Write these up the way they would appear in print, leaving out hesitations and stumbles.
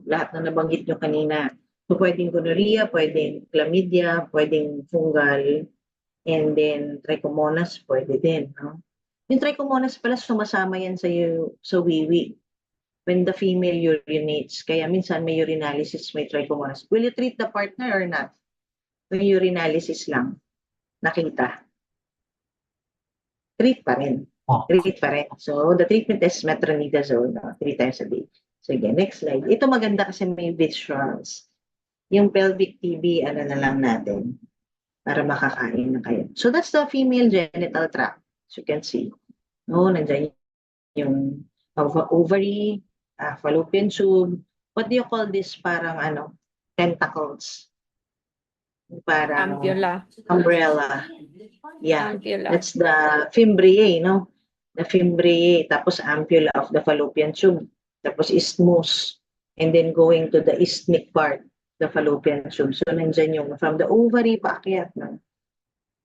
lahat na nabanggit nyo kanina. So, pwedeng gonorrhea, pwedeng chlamydia, pwedeng fungal, and then trichomonas, pwede din, no? Yung trichomonas pala, sumasama yan sa wiwi when the female urinates. Kaya minsan may urinalysis, may trichomonas. Will you treat the partner or not? When urinalysis lang, nakita. Treat pa rin. Treat pa rin. So, the treatment is metronidazole, 3 times a day. Sige, next slide. Ito maganda kasi may visuals. Yung pelvic TB, ano na lang natin, para makakain na kayo. So, that's the female genital tract. As you can see. No, nandiyan yung ovary, fallopian tube. What do you call this? Parang tentacles. Parang umbrella. Yeah, Ampulla. that's the fimbriae, no? The fimbriae, tapos ampulla of the fallopian tube, tapos isthmus, and then going to the isthmic part, the fallopian tube. So, nandyan yung from the ovary paakyat, no?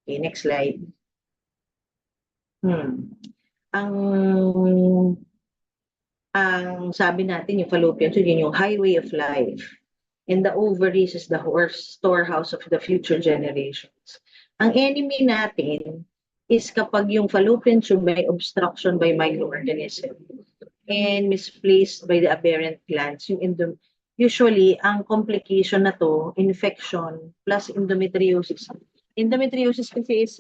Okay, next slide. Ang sabi natin, yung fallopian tube, yun yung highway of life. And the ovaries is the storehouse of the future generations. Ang enemy natin is kapag yung fallopian tube may obstruction by microorganism and misplaced by the aberrant glands. Usually, ang complication na to, infection plus endometriosis. Endometriosis kasi is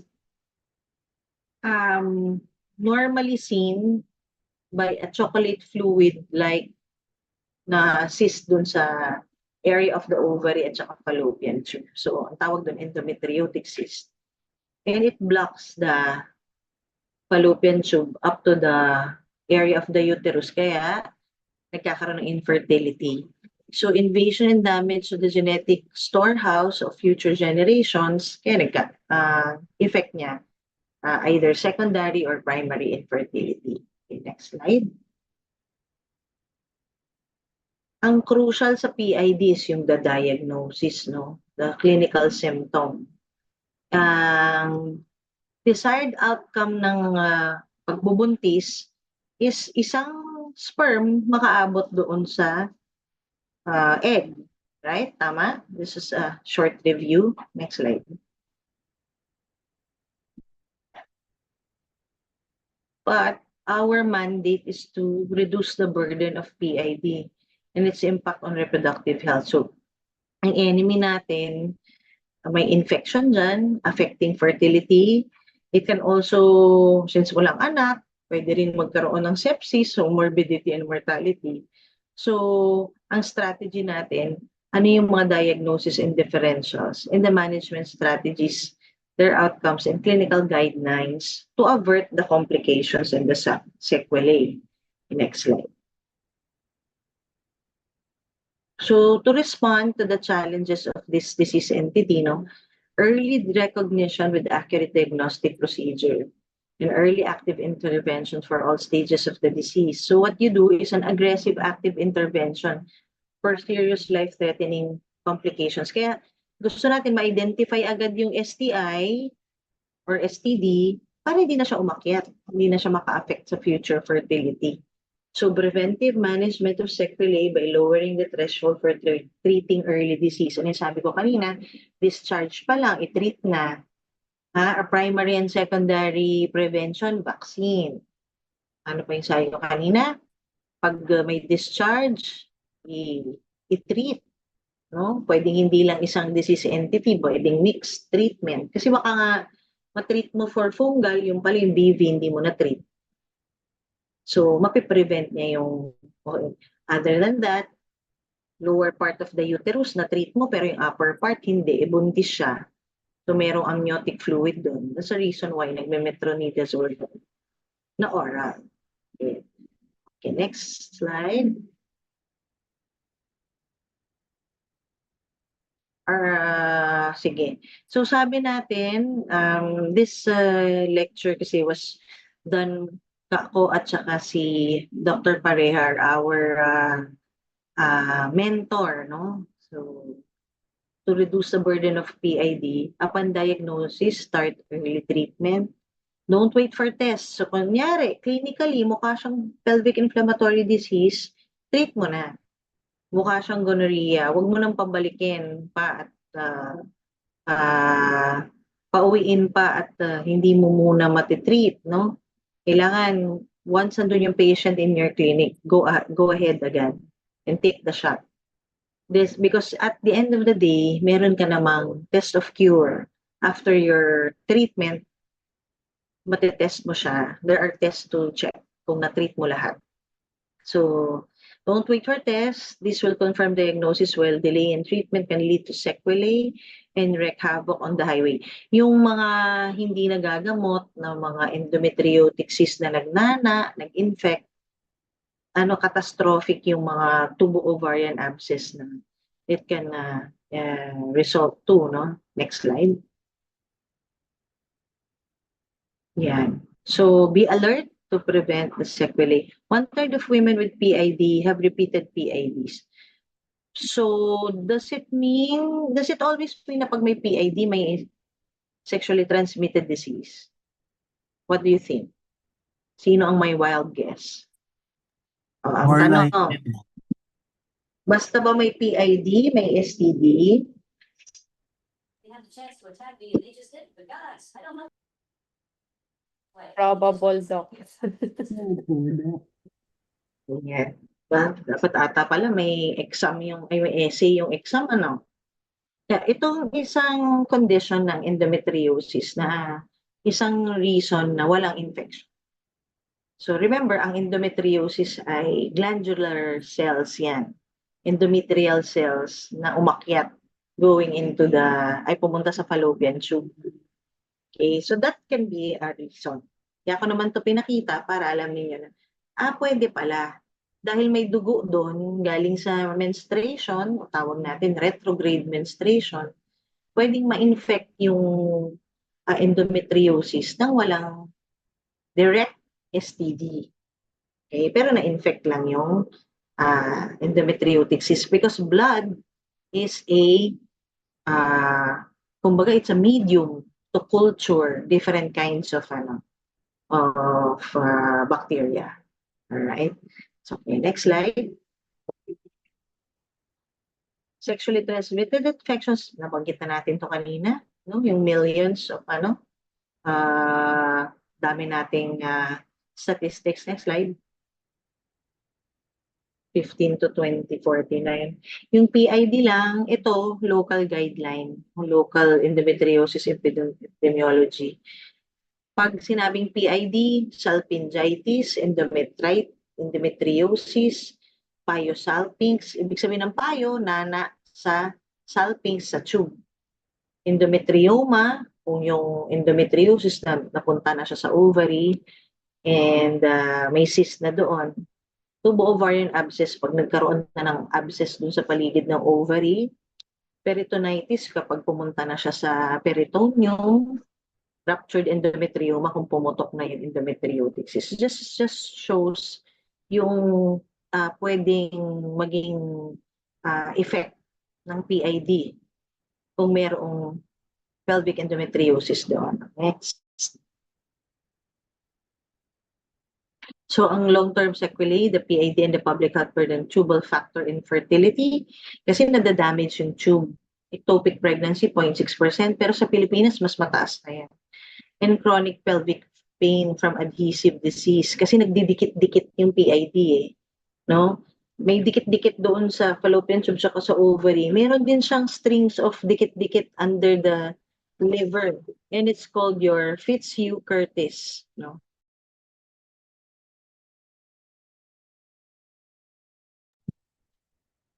normally seen by a chocolate fluid like na cyst dun sa area of the ovary at saka fallopian tube. So, ang tawag dun endometriotic cyst. And it blocks the fallopian tube up to the area of the uterus. Kaya, nagkakaroon ng infertility. So, invasion and damage to the genetic storehouse of future generations, kaya effect niya, either secondary or primary infertility. Okay, next slide. Ang crucial sa PID is yung the diagnosis, no? The clinical symptom. Ang desired outcome ng pagbubuntis is isang sperm makaabot doon sa egg. Right? Tama? This is a short review. Next slide. But our mandate is to reduce the burden of PID and its impact on reproductive health. So, ang enemy natin, may infection dyan, affecting fertility. It can also, since walang anak, pwede rin magkaroon ng sepsis, so morbidity and mortality. So, ang strategy natin, ano yung mga diagnosis and differentials and the management strategies, their outcomes and clinical guidelines to avert the complications and the sequelae. Next slide. So, to respond to the challenges of this disease entity, early recognition with accurate diagnostic procedure and early active intervention for all stages of the disease. So, what you do is an aggressive active intervention for serious life-threatening complications. Kaya, gusto natin ma-identify agad yung STI or STD para hindi na siya umakyat, hindi na siya maka-affect sa future fertility. So, preventive management of sequelae by lowering the threshold for treating early disease. Ano yung sabi ko kanina, discharge pa lang, i-treat na. A primary and secondary prevention, vaccine. Ano pa yung sabi ko kanina? Pag may discharge, i-treat. No? Pwedeng hindi lang isang disease entity, pwedeng mixed treatment. Kasi baka nga, matreat mo for fungal, yung pala yung BV, hindi mo na-treat. So, mapiprevent niya yung, other than that, lower part of the uterus na treat mo, pero yung upper part, hindi, buntis siya. So, merong amniotic fluid doon. That's the reason why nagme-metronidazole na oral. Okay. Okay, next slide. Sige. So, sabi natin, this lecture kasi was done ako at saka si Dr. Parehar, our mentor, no? So, to reduce the burden of PID, upon diagnosis, start early treatment. Don't wait for tests. So, kunyari, clinically, mukha siyang pelvic inflammatory disease, treat mo na. mukha siyang gonorrhea, huwag mo nang pabalikin pa at pauwiin pa at hindi mo muna matitreat, no? Kailangan, once nandun yung patient in your clinic, go ahead agad and take the shot. This, because at the end of the day, meron ka namang test of cure. After your treatment, matitest mo siya. There are tests to check kung na-treat mo lahat. So, don't wait for tests. This will confirm diagnosis, while delay in treatment can lead to sequelae and wreak havoc on the highway. Yung mga hindi nagagamot na mga endometriotic cyst na nagnana, nag-infect, catastrophic yung mga tubo-ovarian abscess na it can result to, no? Next slide. Yan. So, be alert to prevent the sequelae. 1/3 of women with PID have repeated PIDs. So, does it always mean na pag may PID, may sexually transmitted disease? What do you think? Sino ang may wild guess? Ang More tanong, like, basta ba may PID, may STD? They had the chance to attack me and they just didn't, but guys, I don't know. Probable, Doc. Yan. Dapat ata pala may may essay yung exam, ano? Itong isang condition ng endometriosis na isang reason na walang infection. So remember, ang endometriosis ay glandular cells yan. Endometrial cells na umakyat going into pumunta sa fallopian tube. Okay, so that can be a reason. Kaya ako naman to pinakita para alam niyo na, pwede pala. Dahil may dugo doon, galing sa menstruation, o tawag natin retrograde menstruation, pwedeng ma-infect yung endometriosis nang walang direct STD. Okay? Pero na-infect lang yung endometriotic cyst because blood is kumbaga it's a medium to culture different kinds of bacteria. All right. So, okay, next slide. Sexually transmitted infections, nabanggit na natin to kanina, no? Yung millions of dami nating statistics. Next slide. 15 to 2049. Yung PID lang, ito, local guideline, local endometriosis epidemiology. Pag sinabing PID, salpingitis, endometriosis, pyosalpinx, ibig sabihin ng pyo, nana sa salpinx sa tube. Endometrioma, kung yung endometriosis na napunta na siya sa ovary and may cyst na doon. Tubo-ovarian abscess, pag nagkaroon na ng abscess dun sa paligid ng ovary. Peritonitis, kapag pumunta na siya sa peritoneum. Ruptured endometrioma, kung pumutok na yung endometriotic cyst. Just shows yung pwedeng maging effect ng PID kung mayroong pelvic endometriosis doon. Next. So, ang long-term sequelae, the PID and the public health burden, tubal factor infertility, kasi nadadamage yung tube. Ectopic pregnancy, 0.6%, pero sa Pilipinas, mas mataas na yan. And chronic pelvic pain from adhesive disease, kasi nagdidikit-dikit yung PID no? May dikit-dikit doon sa fallopian tube saka sa ovary. Meron din siyang strings of dikit-dikit under the liver, and it's called your Fitzhugh-Curtis, no?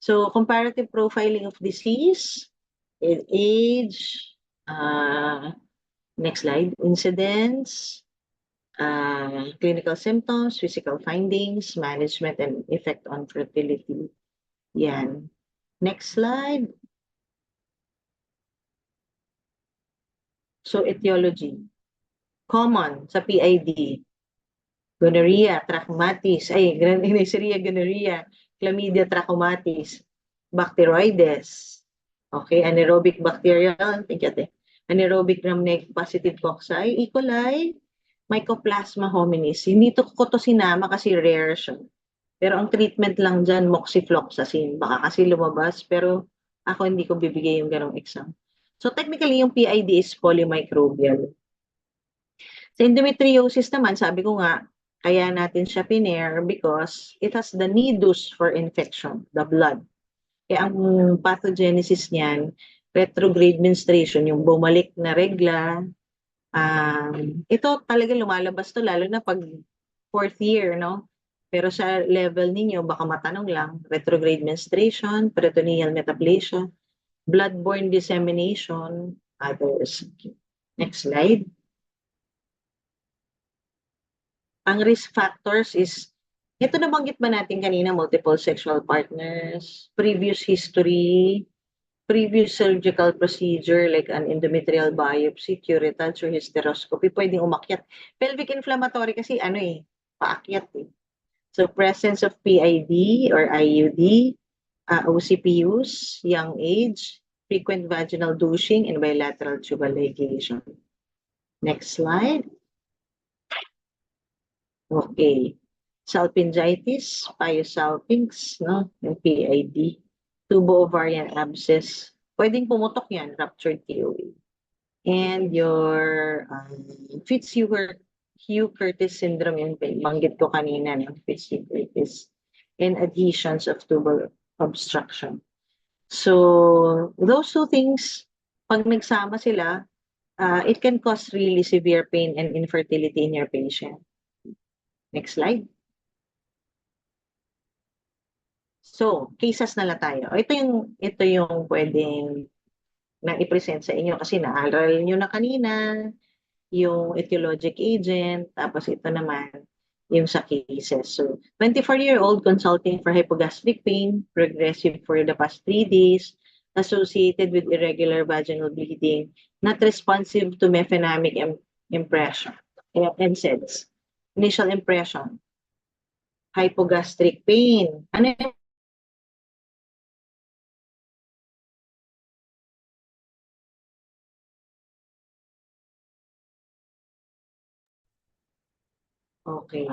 So, comparative profiling of disease, age, next slide, incidence, clinical symptoms, physical findings, management, and effect on fertility. Yan. Next slide. So, etiology. Common sa PID. Gonorrhea, trachomatis, Neisseria gonorrhea, chlamydia trachomatis, bacteroides, okay, anaerobic bacterial, anaerobic gram-negative positive cocci, E. coli, Mycoplasma hominis. Hindi ko to sinama kasi rare siya. Pero ang treatment lang dyan, moxifloxacin. Baka kasi lumabas, pero ako hindi ko bibigay yung ganong exam. So technically, yung PID is polymicrobial. Sa endometriosis naman, sabi ko nga, kaya natin siya pinair because it has the nidus for infection, the blood. Kaya ang pathogenesis niyan, retrograde menstruation, yung bumalik na regla, ito talaga lumalabas to lalo na pag fourth year, no? Pero sa level ninyo, baka matanong lang, retrograde menstruation, peritoneal metaplasia, bloodborne dissemination, others. Next slide. Ang risk factors is, ito nabanggit ba natin kanina, multiple sexual partners, previous history, previous surgical procedure like an endometrial biopsy, curettage, or hysteroscopy, pwedeng umakyat. Pelvic inflammatory kasi paakyat eh. So presence of PID or IUD, OCPUs, young age, frequent vaginal douching, and bilateral tubal ligation. Next slide. Okay. Salpingitis, pyosalpinx, no? Yung PID. Tubo-ovarian abscess. Pwedeng pumutok yan, ruptured TOE. And your Fitzhugh-Curtis syndrome, yung banggit ko kanina, no? Fitzhugh-Curtis. And adhesions of tubal obstruction. So, those two things, pag nagsama sila, it can cause really severe pain and infertility in your patient. Next slide. So, cases na lang tayo. Ito yung pwedeng na i-present sa inyo kasi naaral nyo na kanina yung etiologic agent, tapos ito naman yung sa cases. So, 24-year-old consulting for hypogastric pain, progressive for the past 3 days, associated with irregular vaginal bleeding, not responsive to mefenamic impression, NSAIDs. Initial impression, hypogastric pain. Ano yung okay.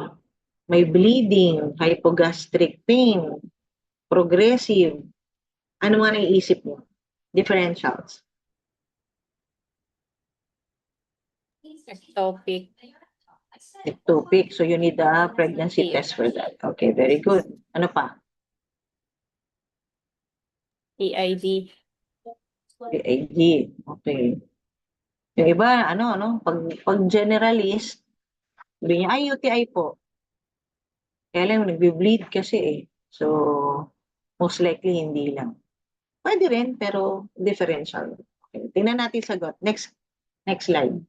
May bleeding, hypogastric pain, progressive. Ano nga naiisip mo? Differentials. Ectopic. Ectopic. So you need a pregnancy test for that. Okay, very good. Ano pa? PID. PID. Okay. Yung iba, pag generalist, sabi niya, UTI po. Kaya lang, nagbe-bleed kasi eh. So, most likely hindi lang. Pwede rin, pero differential. Okay. Tingnan natin sagot. Next slide.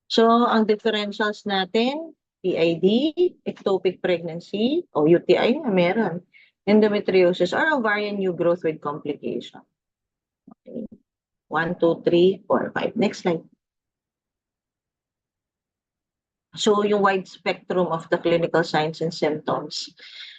So, ang differentials natin, PID, ectopic pregnancy, o UTI na meron, endometriosis, or ovarian new growth with complication. Okay. 1, 2, 3, 4, 5. Next slide. So, yung wide spectrum of the clinical signs and symptoms.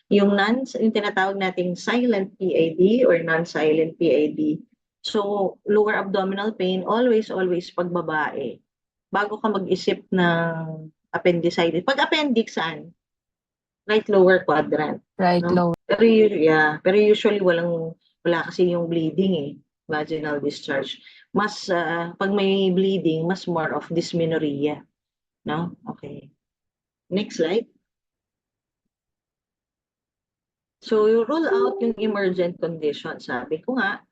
Yung tinatawag nating silent PID or non-silent PID. So, lower abdominal pain, always pag babae. Bago ka mag-isip ng appendicitis. Pag appendix, saan? Right lower quadrant. Right No? lower. Pero usually wala kasi yung bleeding eh. Vaginal discharge. Mas, pag may bleeding, mas more of dysmenorrhea. No? Okay. Next slide. So, you rule out yung emergent condition. Sabi ko nga,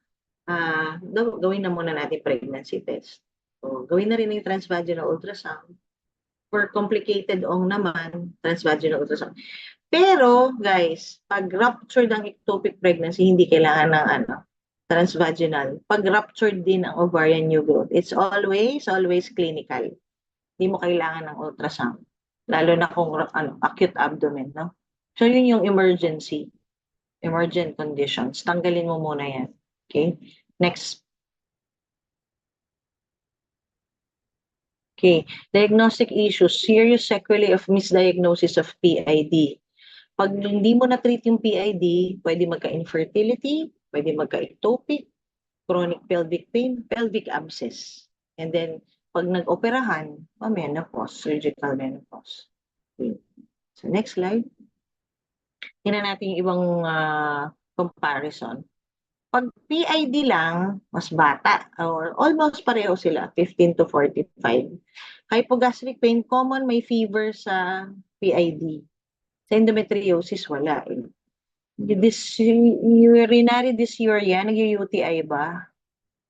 gawin na muna natin pregnancy test. So, gawin na rin yung transvaginal ultrasound. For complicated naman, transvaginal ultrasound. Pero, guys, pag ruptured ang ectopic pregnancy, hindi kailangan ng transvaginal. Pag ruptured din ang ovarian new growth, it's always clinical. Hindi mo kailangan ng ultrasound. Lalo na kung acute abdomen, no? So, yun yung emergent conditions. Tanggalin mo muna yan. Okay? Next. Okay. Diagnostic issues. Serious sequelae of misdiagnosis of PID. Pag hindi mo na-treat yung PID, pwede magka-infertility, pwede magka-ectopic, chronic pelvic pain, pelvic abscess. And then, pag nag-operahan, menopause, surgical menopause. Okay. So next slide. Tingnan natin yung ibang comparison. Pag PID lang, mas bata or almost pareho sila, 15 to 45. Hypogastric pain, common may fever sa PID. Sa endometriosis, wala eh. Urinary dysuria, nag-UTI ba?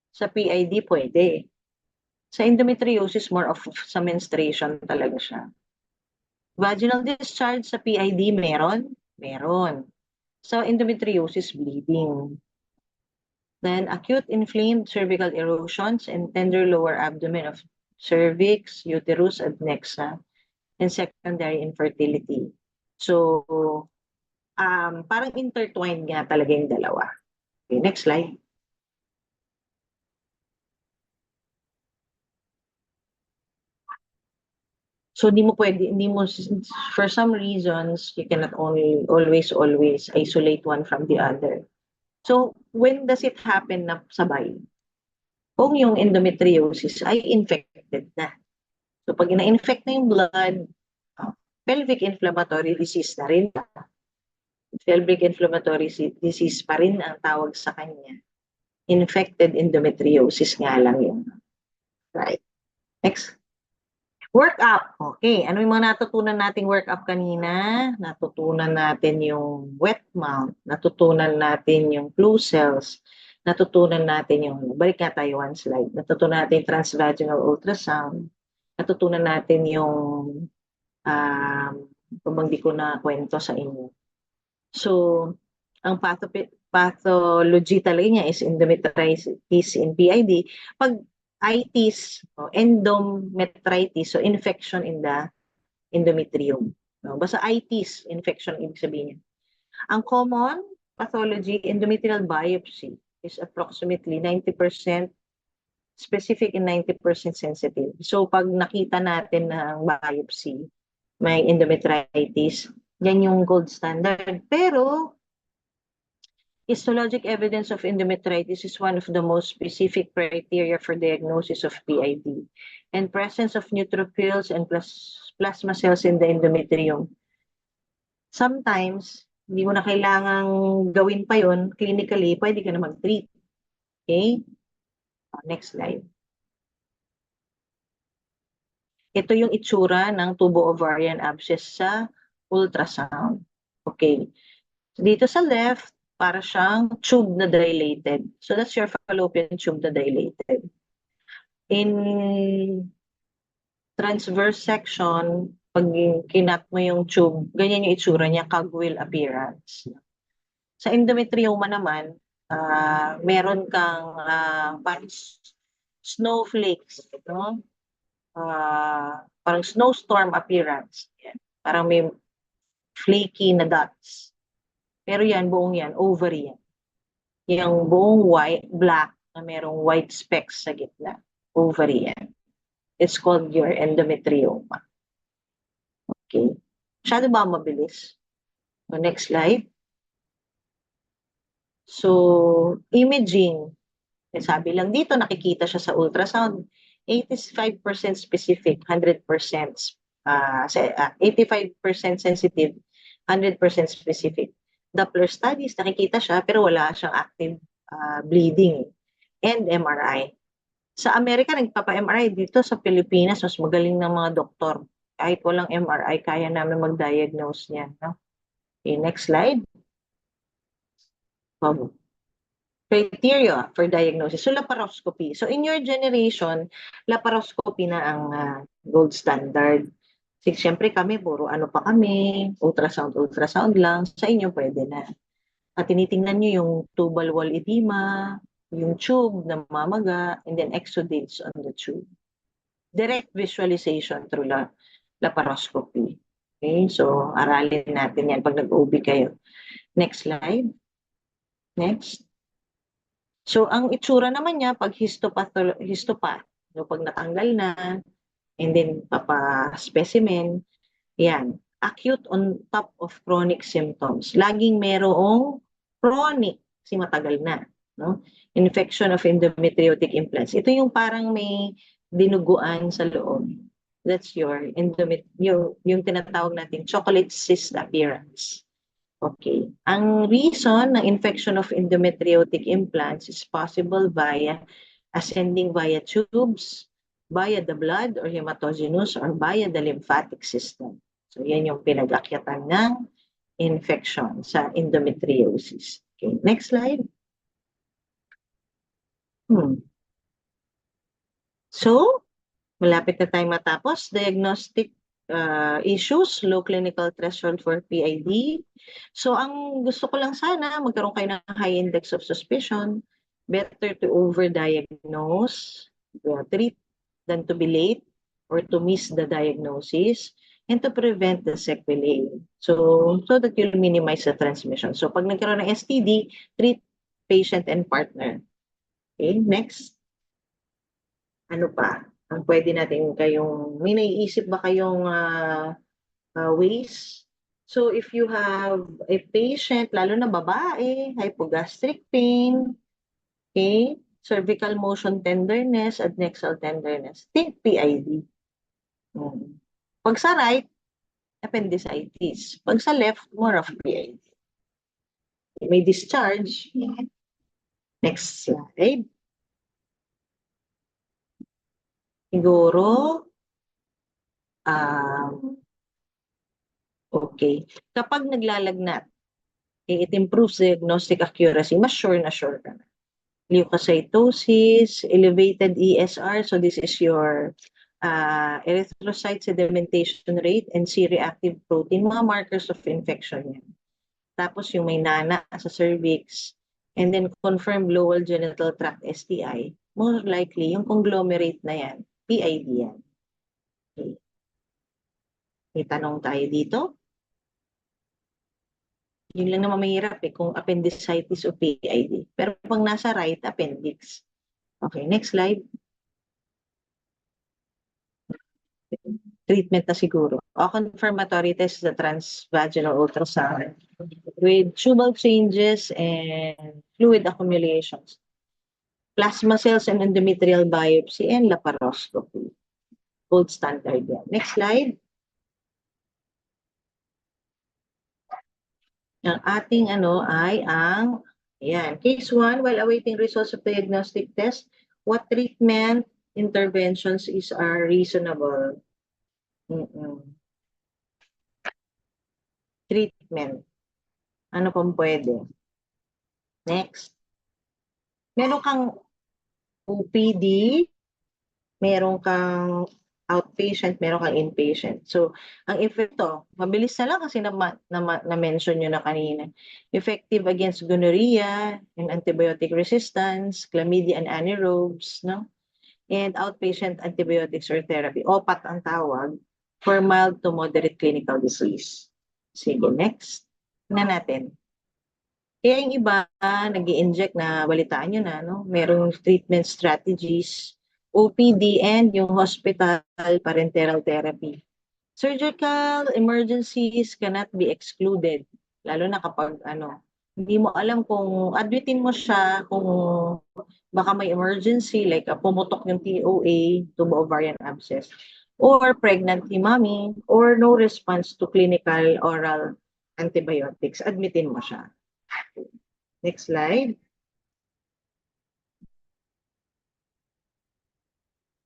Sa PID, pwede. Sa endometriosis, more of sa menstruation talaga siya. Vaginal discharge sa PID, meron? Meron. Sa endometriosis, bleeding. Then acute inflamed cervical erosions and tender lower abdomen of cervix, uterus, adnexa, and secondary infertility. So, parang intertwined nga talaga yung dalawa. Okay, next slide. So, for some reasons, you cannot always isolate one from the other. So, when does it happen na sabay? Kung yung endometriosis ay infected na. So, pag na-infect na yung blood, pelvic inflammatory disease na rin. Pelvic inflammatory disease pa rin ang tawag sa kanya. Infected endometriosis nga lang yun. Right. Next. Workup. Okay. Ano yung mga natutunan nating workup kanina? Natutunan natin yung wet mount. Natutunan natin yung flu cells. Natutunan natin yung, balik nga tayo one slide. Natutunan natin yung transvaginal ultrasound. Natutunan natin yung, kung di ko na kwento sa inyo. So, ang pathology talaga niya is endometritis in PID. Pag itis, endometritis, so infection in the endometrium. No? Basta itis, infection, ibig sabihin niya. Ang common pathology, endometrial biopsy, is approximately 90% specific and 90% sensitive. So, pag nakita natin na biopsy, may endometritis, yan yung gold standard. Pero, histologic evidence of endometritis is one of the most specific criteria for diagnosis of PID. And presence of neutrophils and plasma cells in the endometrium. Sometimes, hindi mo na kailangang gawin pa yun, clinically, pwede ka na mag-treat. Okay? Next slide. Ito yung itsura ng tubo ovarian abscess sa ultrasound. Okay. Dito sa left, para siyang tube na dilated. So that's your fallopian tube na dilated. In transverse section, pag kinat mo yung tube, ganyan yung itsura niya, cogwheel appearance. Sa endometrioma naman, meron kang parang snowflakes, no? Parang snowstorm appearance. Yan. Parang may flaky na dots. Pero yan, buong yan, ovary yan. Yung buong white, black, na merong white specks sa gitna. Ovary yan. It's called your endometrioma. Okay. Masyado ba mabilis? So, next slide. So, imaging. Sabi lang dito, nakikita siya sa ultrasound. 85% specific, 100%. 85% sensitive, 100% specific. Doppler studies, nakikita siya pero wala siyang active bleeding and MRI. Sa Amerika, nagpapa-MRI. Dito sa Pilipinas, mas magaling ng mga doktor. Kahit walang MRI, kaya namin mag-diagnose niyan. No? Okay, next slide. Criteria for diagnosis. So, laparoscopy. So, in your generation, laparoscopy na ang gold standard. Kasi siyempre kami, puro ano pa kami, ultrasound lang. Sa inyo, pwede na. At tinitingnan nyo yung tubal wall edema, yung tube na mamaga, and then exudates on the tube. Direct visualization through laparoscopy. Okay, so aralin natin yan pag nag-OB kayo. Next slide. Next. So ang itsura naman niya pag histopath, so pag natanggal na, and then papa-specimen, yan, acute on top of chronic symptoms. Laging merong chronic, kasi matagal na, no? Infection of endometriotic implants. Ito yung parang may dinuguan sa loob. That's your yung tinatawag natin chocolate cyst appearance. Okay. Ang reason ng infection of endometriotic implants is possible via ascending via tubes, via the blood or hematogenous, or via the lymphatic system. So yan yung pinag-akyatan ng infection sa endometriosis. Okay, next slide. So, malapit na tayo matapos. Diagnostic issues, low clinical threshold for PID. So, ang gusto ko lang sana, magkaroon kayo ng high index of suspicion. Better to overdiagnose, treat than to be late or to miss the diagnosis, and to prevent the sequelae. So that you'll minimize the transmission. So, pag nagkaroon ng STD, treat patient and partner. Okay, next. Ano pa? Ang pwede natin kayong, may naiisip ba kayong ways? So if you have a patient, lalo na babae, hypogastric pain, okay, cervical motion tenderness, adnexal tenderness, think PID. Pag sa right, appendicitis. Pag sa left, more of PID. May discharge. Next slide. Siguro, okay. Kapag naglalagnat, it improves diagnostic accuracy. Mas sure na sure ka na. Leukocytosis, elevated ESR. So this is your erythrocyte sedimentation rate and C-reactive protein. Mga markers of infection yan. Tapos yung may nana sa cervix. And then confirmed lower genital tract STI. More likely, yung conglomerate na yan, PID yan. Okay. May tanong tayo dito. Yun lang naman mahirap kung appendicitis o PID. Pero pag nasa right, appendix. Okay, next slide. Treatment na siguro. O confirmatory test the transvaginal ultrasound with tubal changes and fluid accumulations. Plasma cells and endometrial biopsy and laparoscopy. Gold standard yan. Next slide. Ang ating ay ang, ayan, case 1, while awaiting results of diagnostic test, what treatment interventions are reasonable? Treatment. Ano pang pwede? Next. Meron kang OPD, meron kang outpatient, meron kang inpatient. So, ang epekto, mabilis na lang kasi na-mention nyo na kanina. Effective against gonorrhea and antibiotic resistance, chlamydia and anaerobes, no? And outpatient antibiotics or therapy. OPAT ang tawag for mild to moderate clinical disease. Sige, next. Na natin. Kaya yung iba, nag-i-inject na, balitaan nyo na, no? Merong treatment strategies, OPD, and yung hospital parenteral therapy. Surgical emergencies cannot be excluded, lalo na kapag hindi mo alam kung admitin mo siya kung baka may emergency like pumutok yung TOA, tubo ovarian abscess, or pregnant mommy, or no response to clinical oral antibiotics, admitin mo siya. Next slide.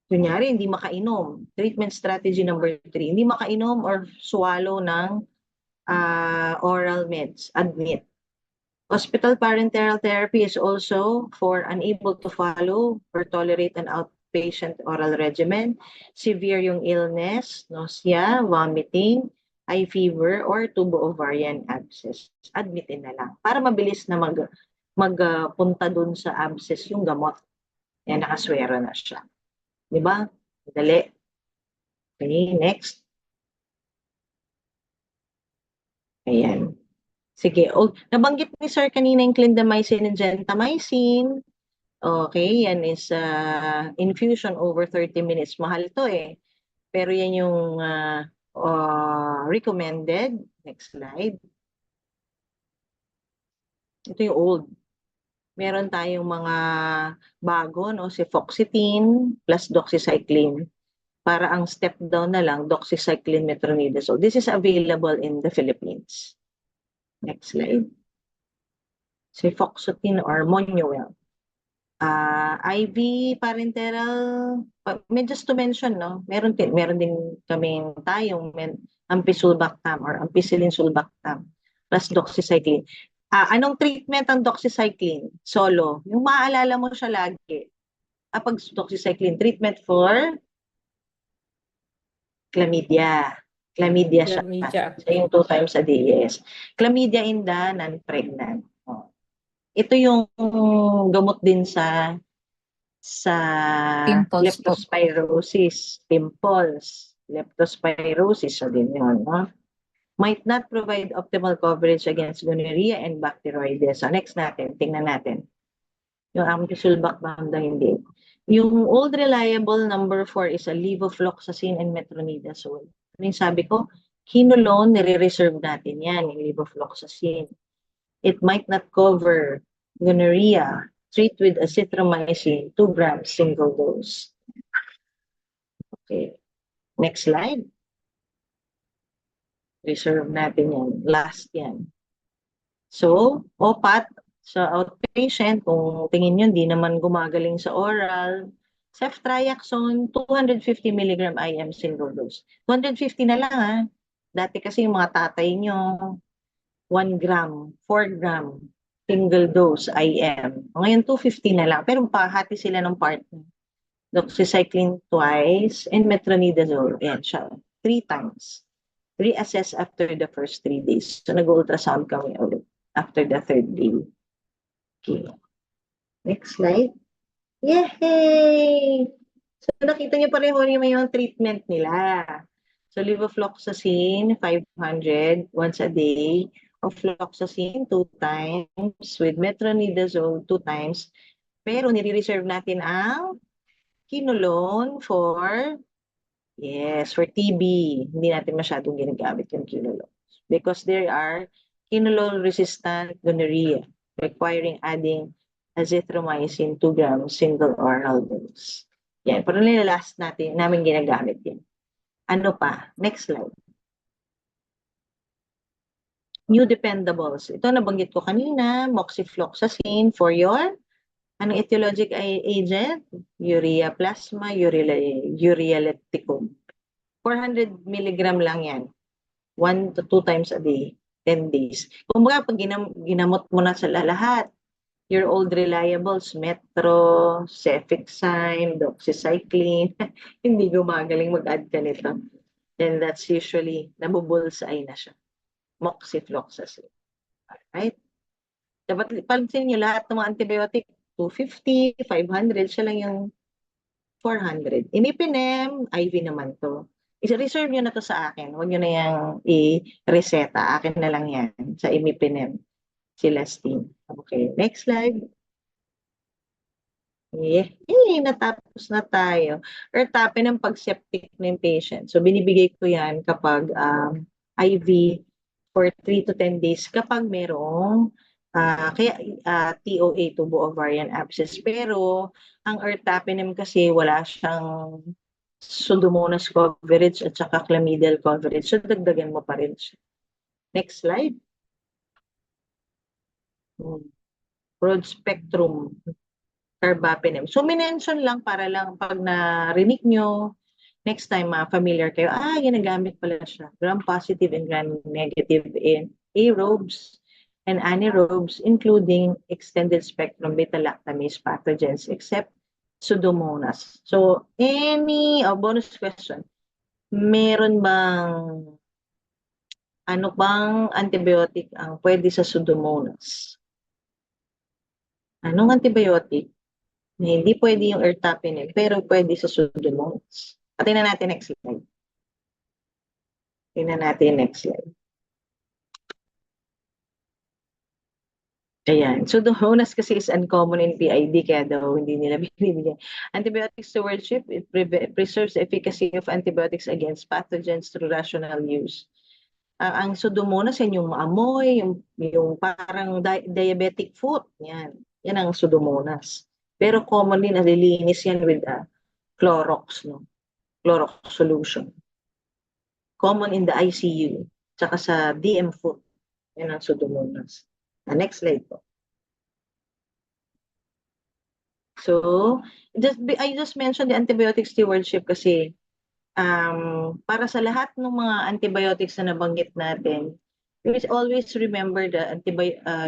Kunyari, hindi makainom. Treatment strategy number 3. Hindi makainom or swallow ng oral meds. Admit. Hospital parenteral therapy is also for unable to follow or tolerate an outpatient oral regimen. Severe yung illness, nausea, vomiting, high fever, or tubo ovarian abscess. Admitin na lang. Para mabilis na magpunta dun sa abscess yung gamot. Yan, nakaswera na siya. Diba? Dali. Okay, next. Ayan. Sige. Oh, nabanggit ni Sir kanina yung clindamycin and gentamicin. Okay, yan is infusion over 30 minutes. Mahal to eh. Pero yan yung recommended. Next slide. Ito yung old. meron tayong mga bago, no? Cefoxitin plus doxycycline. Para ang step down na lang, doxycycline metronidazole. This is available in the Philippines. Next slide. Cefoxitin or Monuel. IV parenteral, just to mention, no? Meron din kaming tayong ampicillin-sulbactam or ampicillin-sulbactam plus doxycycline. Anong treatment ang doxycycline? Solo. Yung maaalala mo siya lagi. Pag doxycycline, treatment for chlamydia. Chlamydia siya. Chlamydia. So yung 2 times a day, yes. Chlamydia in the non-pregnant. Ito yung gamot din sa Pimples po. leptospirosis, pimples, leptospirosis, so din yun, no? Might not provide optimal coverage against gonorrhea and bacteroides. So next natin, tingnan natin. Yung ampicillin-sulbactam daw hindi. Yung old reliable number 4 is a levofloxacin and metronidazole. Ano yung sabi ko? Quinolone, nire-reserve natin yan, yung levofloxacin. It might not cover gonorrhea. Treat with azithromycin, 2 grams, single dose. Okay. Next slide. Reserve natin yan. Last yan. So, OPAT, sa outpatient, kung tingin nyo, di naman gumagaling sa oral, ceftriaxone, 250 mg IM single dose. 250 na lang, ha? Dati kasi yung mga tatay nyo, 1 gram, 4 gram, single dose IM. Ngayon, 250 na lang. Pero pahati sila ng partner. Doxycycline twice and metronidazole. Ayan siya. 3 times. Reassess after the first 3 days. So, nag-ultrasound kami ulit after the 3rd day. Okay. Next slide. Yay! So, nakita niyo pareho yung treatment nila. So, levofloxacin, 500 once a day. Ofloxacin, 2 times. With metronidazole, 2 times. Pero, nire-reserve natin ang quinolone for for TB. Hindi natin masyadong ginagamit yung quinolone. Because there are quinolone-resistant gonorrhea requiring adding azithromycin 2 grams single oral dose. Yan. Pero nilalast namin ginagamit yan. Ano pa? Next slide. New dependables. Ito nabanggit ko kanina, moxifloxacin for your anong etiologic agent? Urea plasma, urea lepticum. 400 mg lang yan. 1 to 2 times a day, 10 days. Kung mga pag ginamot mo na sa lahat, your old reliables, Metro, Cefixime, doxycycline, hindi gumagaling mag-add ka nito. Then that's usually, nabubulsay na siya. Moxifloxacin. Alright? Dapat pansin nyo lahat ng mga antibiotic, 250, 500, siya lang yung 400. Imipinem, IV naman to. I-reserve nyo na to sa akin. Huwag nyo na yung i-reseta. Akin na lang yan sa imipinem. Celestine. Okay, next slide. Natapos na tayo. Ertape ng pag-septic ng patient. So, binibigay ko yan kapag IV for 3 to 10 days kapag merong TOA, tubo ovarian abscess. Pero, ang ertapenem kasi wala siyang Pseudomonas coverage at saka chlamydial coverage. So, dagdagan mo pa rin siya. Next slide. Broad spectrum carbapenem. So, minention lang para lang pag narinig nyo, next time familiar kayo, ginagamit pala siya. Gram-positive and gram-negative in aerobes and anaerobes, including extended spectrum beta-lactamase pathogens, except Pseudomonas. So, bonus question, meron bang antibiotic ang pwede sa Pseudomonas? Anong antibiotic na hindi pwede yung ertapenem pero pwede sa Pseudomonas? Tingnan natin next slide. Next slide. Ayan. Pseudomonas kasi is uncommon in PID, kaya daw hindi nila binibigyan. Antibiotic stewardship, it preserves the efficacy of antibiotics against pathogens through rational use. Ang Pseudomonas, yan yung maamoy, yung parang diabetic foot. Yan. Yan ang Pseudomonas. Pero commonly nalilinis yan with Clorox, no? Clorox solution. Common in the ICU, tsaka sa DM foot. Yan ang Pseudomonas. Next slide po. So, I just mentioned the antibiotic stewardship kasi para sa lahat ng mga antibiotics na nabanggit natin, please always remember the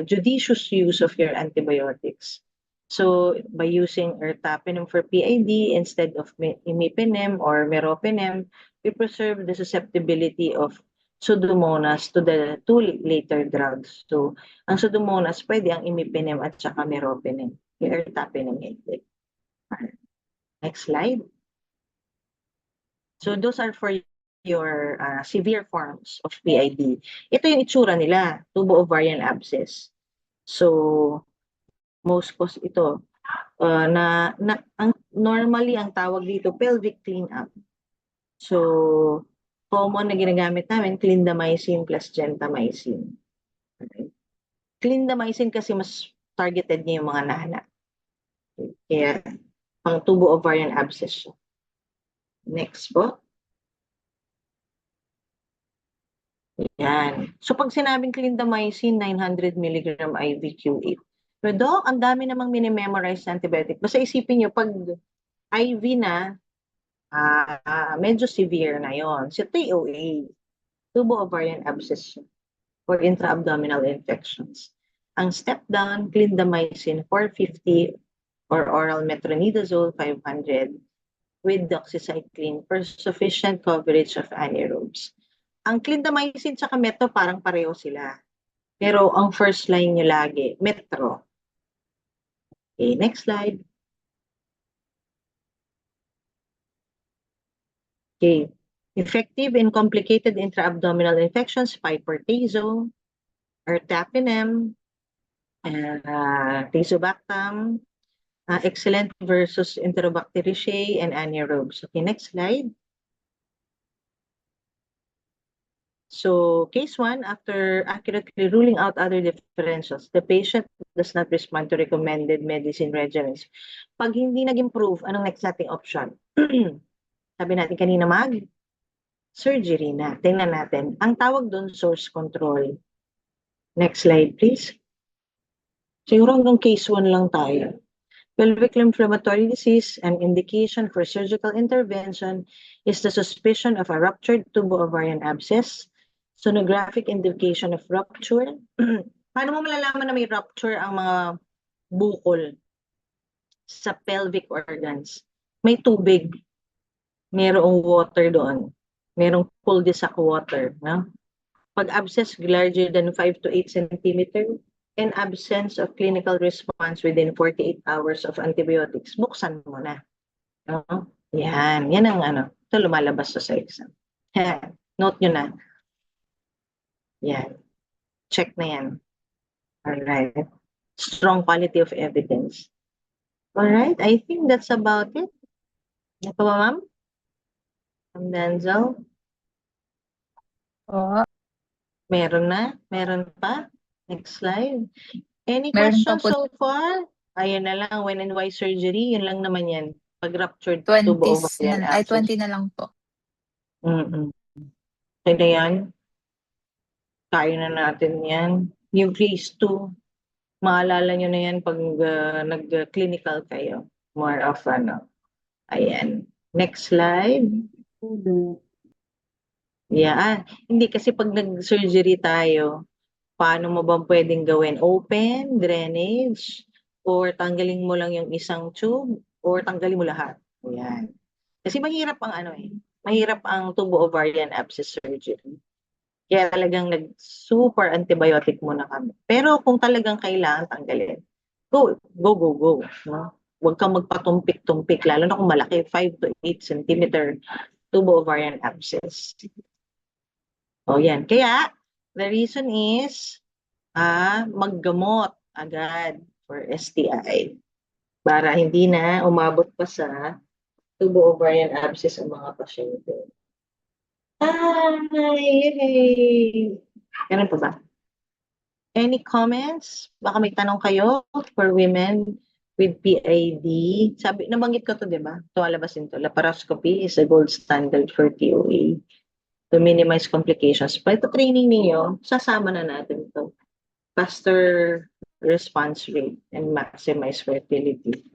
judicious use of your antibiotics. So, by using ertapenem for PID instead of imipenem or meropenem, we preserve the susceptibility of Pseudomonas to the two later drugs. So, ang Pseudomonas pwede ang imipenem at saka meropenem. Yung ertapenem hindi. Next slide. So those are for your severe forms of PID. Ito yung itsura nila, tubo-ovarian abscess. So most cause ito normally ang tawag dito pelvic cleanup. So common na ginagamit namin clindamycin plus gentamicin. Okay. Clindamycin kasi mas targeted niya yung mga nana. Kaya pang tubo-ovarian abscess siya. Next po. Yan. So pag sinabing clindamycin, 900 mg IV Q8. Pero Doc, ang dami namang minimemorize na antibiotic. Basta isipin nyo, pag IV na, medyo severe na yon. So TOA, tubo-ovarian abscess or intra-abdominal infections. Ang step down, clindamycin 450 or oral metronidazole 500 with doxycycline for sufficient coverage of anaerobes. Ang clindamycin tsaka metro parang pareho sila. Pero ang first line nyo lagi, metro. Okay, next slide. Okay. Effective in complicated intra-abdominal infections, pipertazole, ertapenem, tazobactam, excellent versus Enterobacteriaceae and anaerobes. Okay, next slide. So, case 1, after accurately ruling out other differentials, the patient does not respond to recommended medicine regimens. Pag hindi nag-improve, anong next nating option? Sabi natin kanina surgery na. Tingnan natin. Ang tawag doon, source control. Next slide, please. Siguro hanggang case 1 lang tayo. Pelvic inflammatory disease, an indication for surgical intervention is the suspicion of a ruptured tubo-ovarian abscess. Sonographic indication of rupture. Paano mo malalaman na may rupture ang mga bukol sa pelvic organs? May tubig. Merong water doon. Merong cul-de-sac water. No? Pag abscess larger than 5 to 8 centimeter and absence of clinical response within 48 hours of antibiotics, buksan mo na. No? Yan. Yan ang ito lumalabas sa exam. Note nyo na. Yan. Check na yan. Alright. Strong quality of evidence. Alright. I think that's about it. Ano pa ba, ma'am? Ma'am Denzel? Oo. Meron na? Meron pa? Next slide. Any Meron pa questions po. so far? Ayun na lang. When and why surgery? Yun lang naman yan. Pag ruptured 20 tubo-ovarian ay abscess. 20 na lang po. Kaya na yan. Kaya na natin yan. Yung phase 2, maalala nyo na yan pag nag-clinical kayo. More of Ayan. Next slide. Yeah. Hindi kasi pag nag-surgery tayo, paano mo ba pwedeng gawin? Open, drainage, or tanggalin mo lang yung isang tube, or tanggalin mo lahat. Ayan. Kasi mahirap ang mahirap ang tubo-ovarian abscess surgery. Kaya talagang super antibiotic muna kami. Pero kung talagang kailangan tanggalin, go. No? Huwag kang magpatumpik-tumpik, lalo na kung malaki, 5 to 8 centimeter tubo-ovarian abscess. O yan. Kaya, the reason is, maggamot agad for STI para hindi na umabot pa sa tubo-ovarian abscess ang mga pasyente. Yay! Ganun pa ba? Any comments? Baka may tanong kayo for women with PID. Nabanggit ko to, di ba? Ito, laparoscopy is the gold standard for TOA to minimize complications. But ito training niyo, sasama na natin to. Faster response rate and maximize fertility.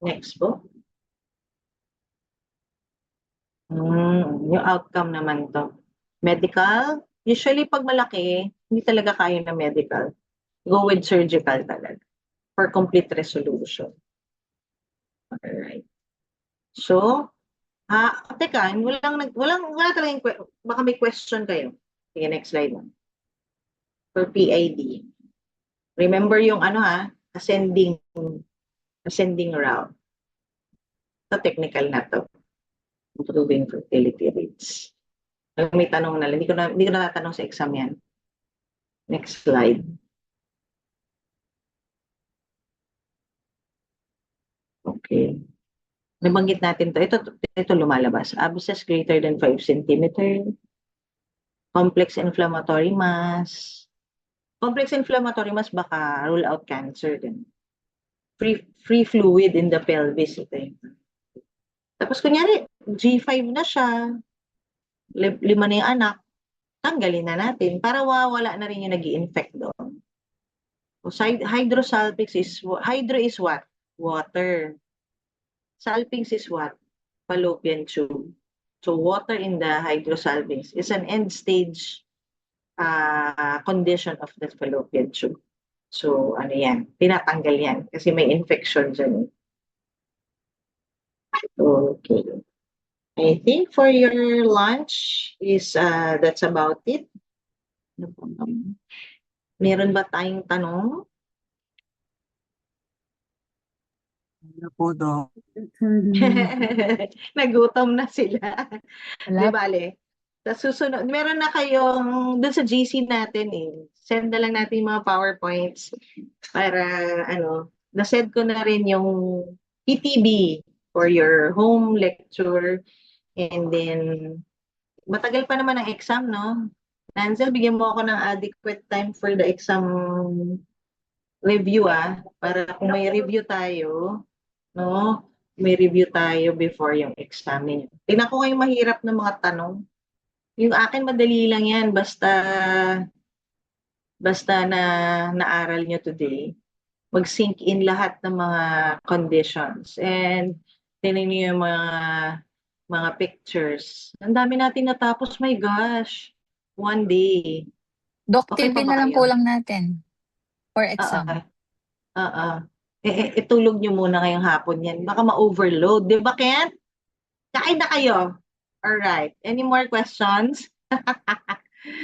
Next po. Yung outcome naman to. Medical, usually pag malaki, hindi talaga kaya na medical. Go with surgical talaga for complete resolution. Alright. So, teka, wala talagang, baka may question kayo. Sige, next slide mo. For PID. Remember yung ascending route. So, technical na to. Improving fertility rates. May tanong na lang. Hindi ko natatanong sa exam yan. Next slide. Okay. Nabanggit natin to. Ito lumalabas. Abscess greater than 5 cm. Complex inflammatory mass. Complex inflammatory mass baka rule out cancer din. Free fluid in the pelvis. Ito yun. Tapos kunyari, G5 na siya. 5 na yung anak. Tanggalin na natin para wala na rin yung nag-i-infect doon. So, hydro is what? Water. Salpinx is what? Fallopian tube. So water in the hydrosalpinx is an end stage condition of the fallopian tube. So ano yan? Tinatanggal yan kasi may infection dyan. Okay. I think for your lunch is that's about it. Meron ba tayong tanong? Ano po daw? Nagutom na sila. Wala. Di bale? Sa susunod, meron na kayong dun sa GC natin eh. Send na lang natin yung mga PowerPoints para na-send ko na rin yung PTB for your home lecture. And then, matagal pa naman ang exam, no? Nanzel, bigyan mo ako ng adequate time for the exam review, para kung may review tayo, no? May review tayo before yung exam niyo. Tingnan ko kayong mahirap na mga tanong. Yung akin madali lang yan, basta na naaral nyo today. Mag-sink in lahat ng mga conditions. And tingnan niyo yung mga pictures. Ang dami natin natapos, my gosh. One day. Doc Okay TV pa ba na lang kayo? kulang natin for exam. Itulog nyo muna ngayong hapon yan. Baka ma-overload. Di ba, Ken? Kain na kayo. Alright. Any more questions?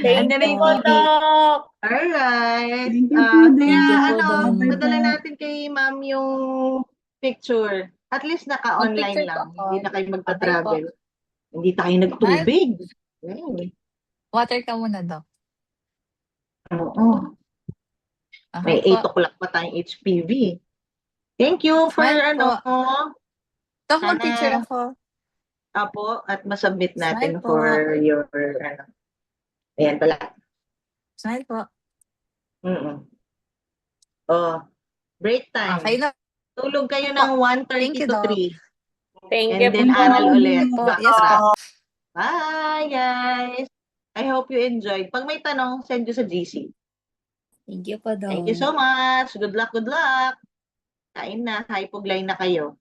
Thank Andyan na yung you, TV. Doc. Alright. Thank you po, Doc. Thank you po, Doc. Padala natin kay ma'am yung picture. At least naka-online Mag-picture lang. po ako. Hindi na kayo Okay magta-travel. Hindi tayo nagtubig. Water ka muna, Doc. Oo. May Okay 8 po. o'clock pa tayong HPV. Thank you for Smile po. Doc, Sana- mag-picture ako. Apo, at masubmit natin Smile po. for your ayan pala. Smile po. Break time. Okay na. Tulog kayo ng 1:30 Thank you, to Doc. 3. Thank And then aral ulit. po. Yes po. Bye, guys. I hope you enjoyed. Pag may tanong, send you sa GC. Thank you po, Doc. Thank you so much. Good luck, good luck. Kain na. Hypoglyne na kayo.